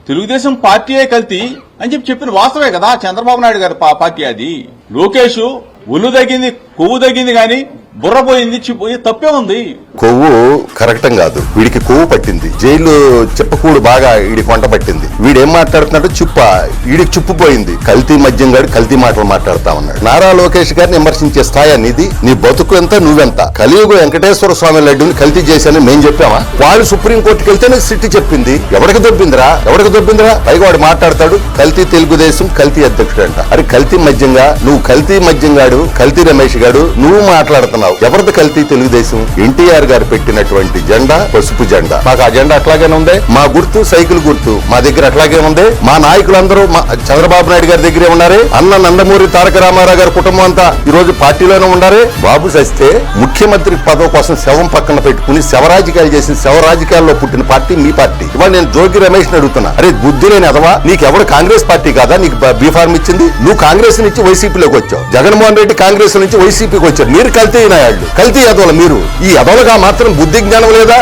తెలుగుదేశం పార్టీయే కల్తీ అని చెప్పిన వాస్తవే కదా. చంద్రబాబు నాయుడు గారి పార్టీ అది. లోకేష్ ఒళ్ళు తగ్గింది, కొవ్వు తగ్గింది, గాని బుర్ర పోయింది, తప్పే ఉంది. కొవ్వు కరెక్టం కాదు, వీడికి కొవ్వు పట్టింది. జైలు చెప్పకూడు బాగా వీడికి వంట పట్టింది. వీడేం మాట్లాడుతున్నాడు, వీడికి చుప్పుపోయింది. కల్తీ మద్యం గారు కల్తీ మాటలు మాట్లాడుతా ఉన్నాడు. నారా లోకేష్ గారిని విమర్శించే స్థాయి అనేది, నీ బతుకు ఎంత నువ్వెంత. కలియుగ వెంకటేశ్వర స్వామి లడ్డుని కల్తీ చేశానని మేం చెప్పామా? వాళ్ళు సుప్రీంకోర్టుకి వెళ్తేనే సిట్టి చెప్పింది. ఎవరికి దొబ్బిందిరా పైగా వాడు మాట్లాడతాడు కల్తీ తెలుగుదేశం కల్తీ అధ్యక్షుడు అంట. అరే కల్తీ మద్యంగా నువ్వు, కల్తీ మద్యంగాడు, కల్తీ రమేష్ గాడు నువ్వు మాట్లాడుతున్నావు. ఎవరిది కల్తీ తెలుగుదేశం? ఎన్టీఆర్ గారు పెట్టినటువంటి జెండా పసుపు జెండా. మాకు ఆ జెండా అట్లాగే ఉంది. మా గుర్తు సైకిల్ గుర్తు మా దగ్గర అట్లాగే ఉంది. మా నాయకులందరూ చంద్రబాబు నాయుడు గారి దగ్గరే ఉన్నారే. అన్న నందమూరి తారక రామారావు గారి కుటుంబం అంతా ఈ రోజు పార్టీలోనే ఉన్నారే. బాబు సస్తే ముఖ్యమంత్రి పదవి కోసం శవం పక్కన పెట్టుకుని శవరాజకీయాలు చేసిన శవరాజకీయాల్లో పుట్టిన పార్టీ మీ పార్టీ. ఇవాళ నేను జోగి రమేష్ ని అడుగుతున్నా, అరే బుద్ధి లేని అదవా, నీకెవరు కాంగ్రెస్ పార్టీ కాదా నీకు బీఫార్మ్ ఇచ్చింది? నువ్వు కాంగ్రెస్ నుంచి వైసీపీలోకి వచ్చావు, జగన్మోహన్ రెడ్డి కాంగ్రెస్ నుంచి వైసీపీకి వచ్చారు. మీరు కల్తీ నాయాళ్ళు, కల్తీ ఎదవలు మీరు. ఈ ఎదవలుగా మాత్రం బుద్ధి జ్ఞానం లేదా?